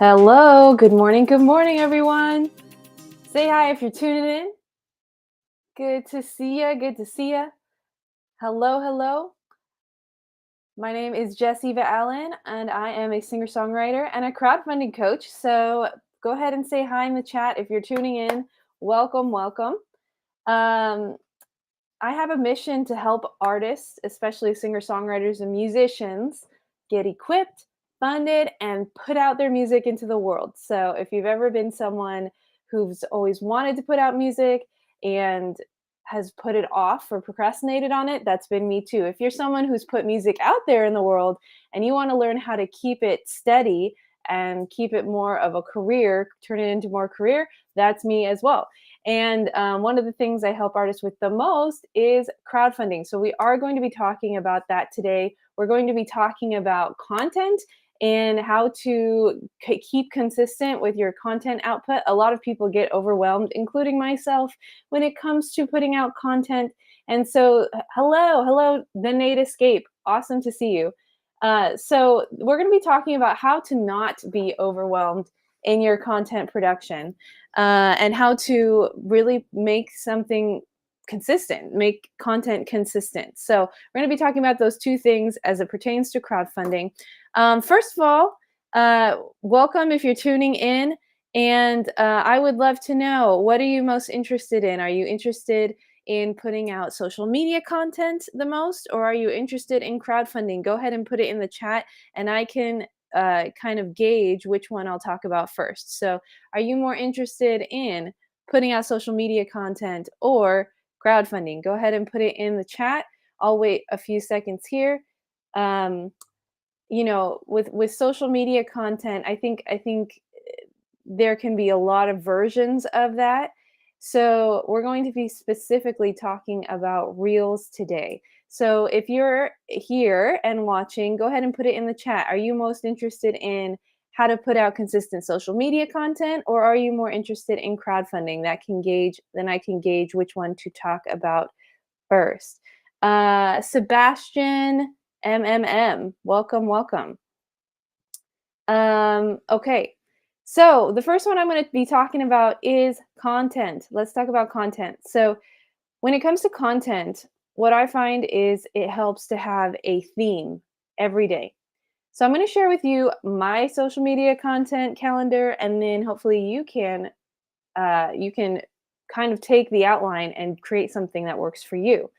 Hello, good morning, everyone. Say hi if you're tuning in. Good to see ya. Hello. My name is Jessiva Allen, and I am a singer-songwriter and a crowdfunding coach. So go ahead and say hi in the chat if you're tuning in. Welcome. Um, I have a mission to help artists, especially singer-songwriters and musicians, get equipped, funded, and put out their music into the world. So if you've ever been someone who's always wanted to put out music and has put it off or procrastinated on it, that's been me too. If you're someone who's put music out there in the world and you want to learn how to keep it steady and keep it more of a career, turn it into more career, that's me as well. And one of the things I help artists with the most is crowdfunding. So we are going to be talking about that today. We're going to be talking about content and how to keep consistent with your content output. A lot of people get overwhelmed, including myself, when it comes to putting out content. And so, hello, the Nate Escape. Awesome to see you. So we're going to be talking about how to not be overwhelmed in your content production and how to really make something consistent, make content consistent. So we're going to be talking about those two things as it pertains to crowdfunding. First of all, welcome if you're tuning in. And I would love to know, what are you most interested in? Are you interested in putting out social media content the most, or are you interested in crowdfunding? Go ahead and put it in the chat, and I can kind of gauge which one I'll talk about first. So, are you more interested in putting out social media content or crowdfunding? Go ahead and put it in the chat. I'll wait a few seconds here. Um, with social media content, I think there can be a lot of versions of that. So we're going to be specifically talking about reels today. So if you're here and watching, go ahead and put it in the chat. Are you most interested in how to put out consistent social media content, or are you more interested in crowdfunding? Then I can gauge which one to talk about first. Sebastian MMM, welcome. Okay. So the first one I'm going to be talking about is content. Let's talk about content. So when it comes to content, what I find is it helps to have a theme every day. So I'm going to share with you my social media content calendar, and then hopefully you can kind of take the outline and create something that works for you.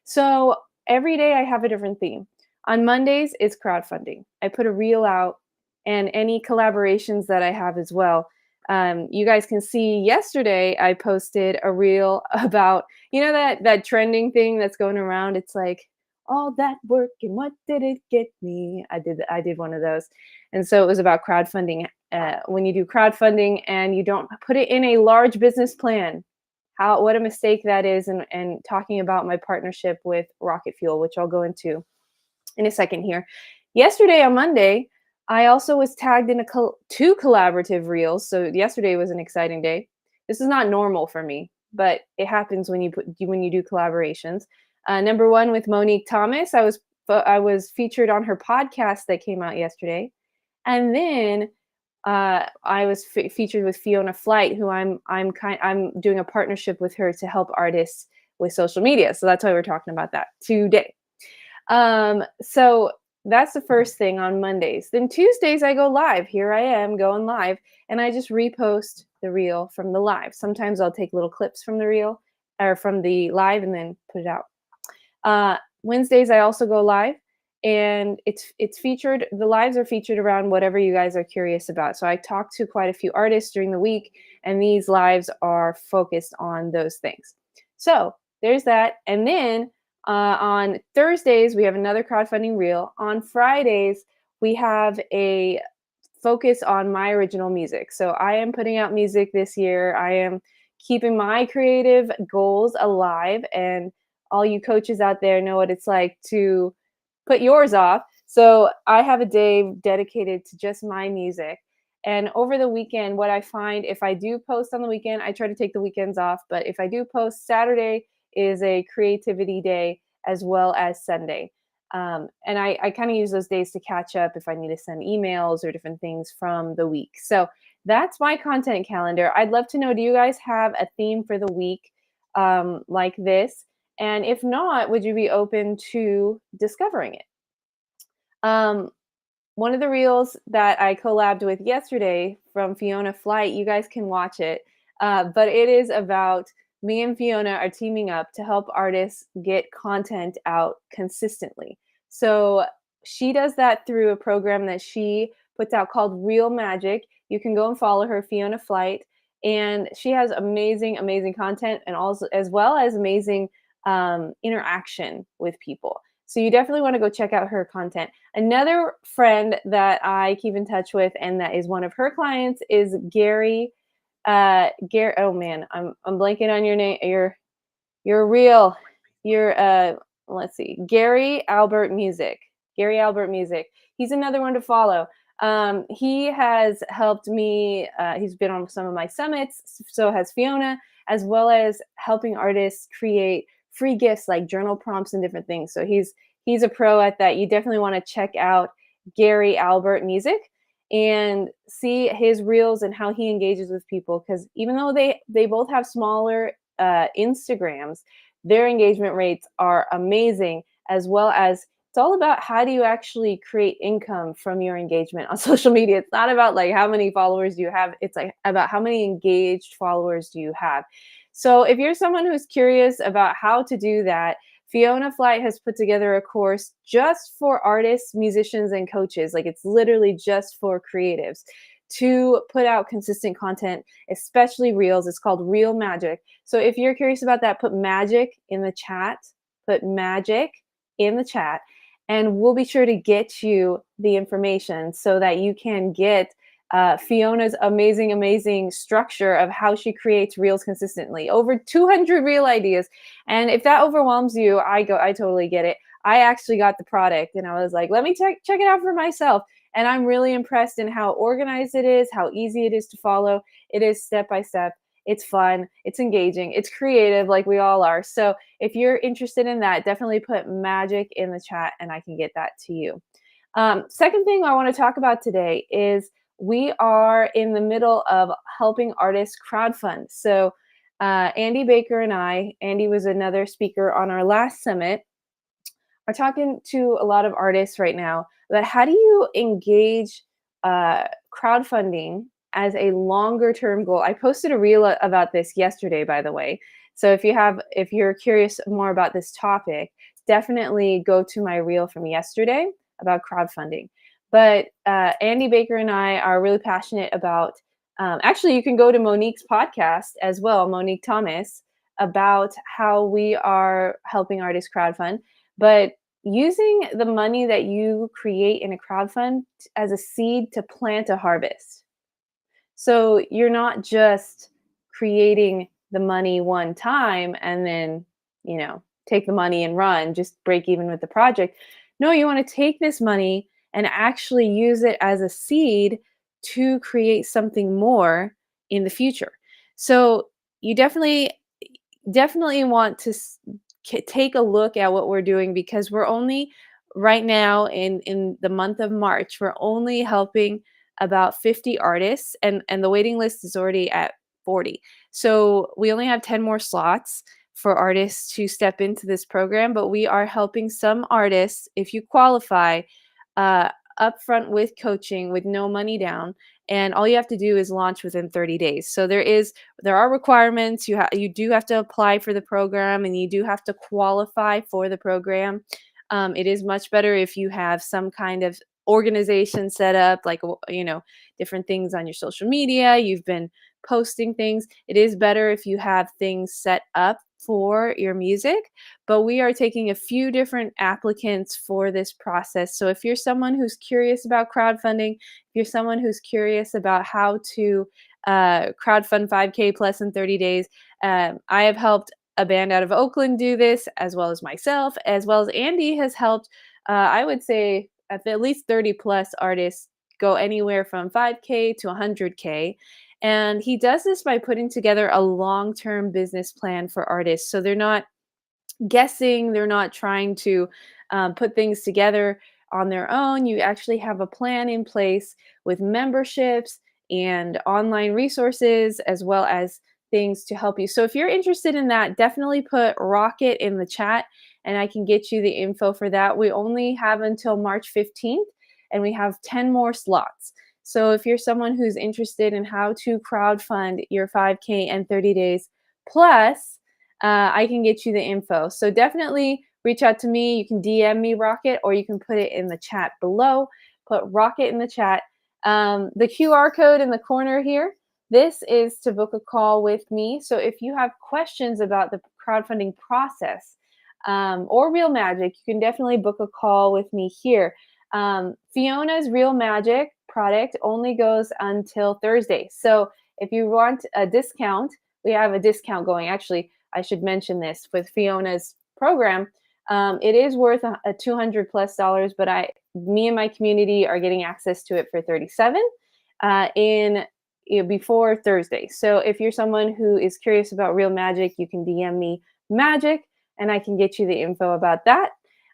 So every day I have a different theme. On Mondays, it's crowdfunding. I put a reel out and any collaborations that I have as well. You guys can see yesterday I posted a reel about, that trending thing that's going around. It's like, all that work and what did it get me? I did one of those. And so it was about crowdfunding. When you do crowdfunding and you don't put it in a large business plan, what a mistake that is, and talking about my partnership with Rocket Fuel, which I'll go into in a second here. Yesterday on Monday, I also was tagged in two collaborative reels. So yesterday was an exciting day. This is not normal for me, but it happens when you do collaborations. Number one, with Monique Thomas, I was featured on her podcast that came out yesterday, and then I was featured with Fiona Flight, who I'm doing a partnership with her to help artists with social media. So that's why we're talking about that today. So that's the first thing on Mondays. Then Tuesdays I go live. Here I am going live, and I just repost the reel from the live. Sometimes I'll take little clips from the reel or from the live and then put it out. Wednesdays I also go live, and it's featured. The lives are featured around whatever you guys are curious about. So I talk to quite a few artists during the week, and these lives are focused on those things. So there's that, and then on Thursdays, we have another crowdfunding reel. On Fridays, we have a focus on my original music. So I am putting out music this year. I am keeping my creative goals alive. And all you coaches out there know what it's like to put yours off. So I have a day dedicated to just my music. And over the weekend, what I find, if I do post on the weekend, I try to take the weekends off. But if I do post, Saturday is a creativity day as well as Sunday. And I kind of use those days to catch up if I need to send emails or different things from the week. So that's my content calendar. I'd love to know, do you guys have a theme for the week like this? And if not, would you be open to discovering it? Um, One of the reels that I collabed with yesterday from Fiona Flight, you guys can watch it. But it is about me and Fiona are teaming up to help artists get content out consistently. So she does that through a program that she puts out called Real Magic. You can go and follow her, Fiona Flight, and she has amazing, amazing content and also as well as amazing interaction with people. So you definitely want to go check out her content. Another friend that I keep in touch with and that is one of her clients is Gary. Gary. Oh man, I'm blanking on your name. You're real. You're let's see, Gary Albert Music. Gary Albert Music. He's another one to follow. He has helped me. He's been on some of my summits. So has Fiona, as well as helping artists create free gifts like journal prompts and different things. So he's a pro at that. You definitely want to check out Gary Albert Music and see his reels and how he engages with people, because even though they both have smaller Instagrams, their engagement rates are amazing, as well as it's all about how do you actually create income from your engagement on social media. It's not about like how many followers do you have, it's like about how many engaged followers do you have. So if you're someone who's curious about how to do that, Fiona Flight has put together a course just for artists, musicians, and coaches. Like it's literally just for creatives to put out consistent content, especially reels. It's called Real Magic. So if you're curious about that, put magic in the chat. Put magic in the chat, and we'll be sure to get you the information so that you can get Fiona's amazing, amazing structure of how she creates reels consistently. Over 200 reel ideas. And if that overwhelms you, I totally get it. I actually got the product and I was like, let me check it out for myself. And I'm really impressed in how organized it is, how easy it is to follow. It is step by step. It's fun. It's engaging. It's creative, like we all are. So if you're interested in that, definitely put magic in the chat and I can get that to you. Second thing I want to talk about today is we are in the middle of helping artists crowdfund. So Andy Baker and Andy was another speaker on our last summit, are talking to a lot of artists right now about how do you engage crowdfunding as a longer term goal. I posted a reel about this yesterday, by the way. So if you're curious more about this topic, definitely go to my reel from yesterday about crowdfunding. But Andy Baker and I are really passionate about. Actually, you can go to Monique's podcast as well, Monique Thomas, about how we are helping artists crowdfund, but using the money that you create in a crowdfund as a seed to plant a harvest. So you're not just creating the money one time and then, take the money and run, just break even with the project. No, you want to take this money and actually use it as a seed to create something more in the future. So you definitely want to take a look at what we're doing, because we're only right now in the month of March, we're only helping about 50 artists, and the waiting list is already at 40. So we only have 10 more slots for artists to step into this program, but we are helping some artists, if you qualify, uh, upfront with coaching with no money down, and all you have to do is launch within 30 days. So there are requirements. You do have to apply for the program, and you do have to qualify for the program. It is much better if you have some kind of organization set up, like different things on your social media. You've been posting things. It is better if you have things set up for your music, but we are taking a few different applicants for this process. So if you're someone who's curious about crowdfunding, if you're someone who's curious about how to crowdfund 5K plus in 30 days, I have helped a band out of Oakland do this, as well as myself, as well as Andy has helped, I would say, at least 30 plus artists go anywhere from 5K to 100K. And he does this by putting together a long-term business plan for artists. So they're not guessing, they're not trying to put things together on their own. You actually have a plan in place with memberships and online resources, as well as things to help you. So if you're interested in that, definitely put Rocket in the chat and I can get you the info for that. We only have until March 15th and we have 10 more slots. So if you're someone who's interested in how to crowdfund your 5K and 30 days plus, I can get you the info. So definitely reach out to me. You can DM me Rocket or you can put it in the chat below. Put Rocket in the chat. The QR code in the corner here, this is to book a call with me. So if you have questions about the crowdfunding process or Real Magic, you can definitely book a call with me here. Fiona's Real Magic product only goes until Thursday. So if you want a discount, we have a discount going. Actually, I should mention this with Fiona's program. It is worth a $200 plus, but me and my community are getting access to it for $37 before Thursday. So if you're someone who is curious about Real Magic, you can DM me Magic, and I can get you the info about that.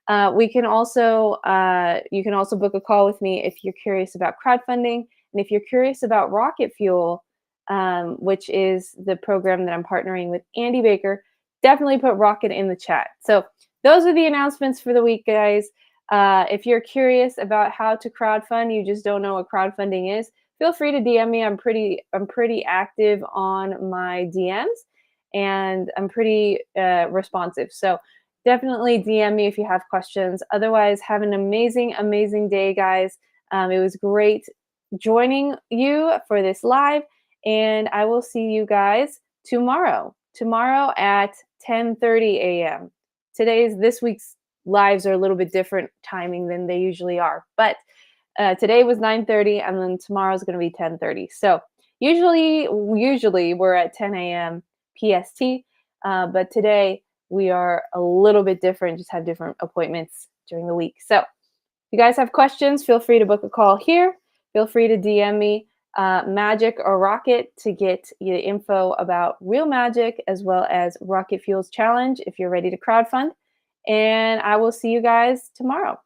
You can also book a call with me if you're curious about crowdfunding, and if you're curious about Rocket Fuel, which is the program that I'm partnering with Andy Baker. Definitely put Rocket in the chat. So those are the announcements for the week, guys. If you're curious about how to crowdfund, you just don't know what crowdfunding is, feel free to DM me. I'm pretty active on my DMs, and I'm pretty responsive. So definitely DM me if you have questions. Otherwise, have an amazing, amazing day, guys. It was great joining you for this live, and I will see you guys tomorrow at 10:30 a.m. This week's lives are a little bit different timing than they usually are, but today was 9:30 and then tomorrow's going to be 10:30. So usually we're at 10 a.m. PST, but today we are a little bit different, just have different appointments during the week. So if you guys have questions, feel free to book a call here. Feel free to DM me Magic or Rocket to get you the info about Real Magic as well as Rocket Fuel's challenge if you're ready to crowdfund. And I will see you guys tomorrow.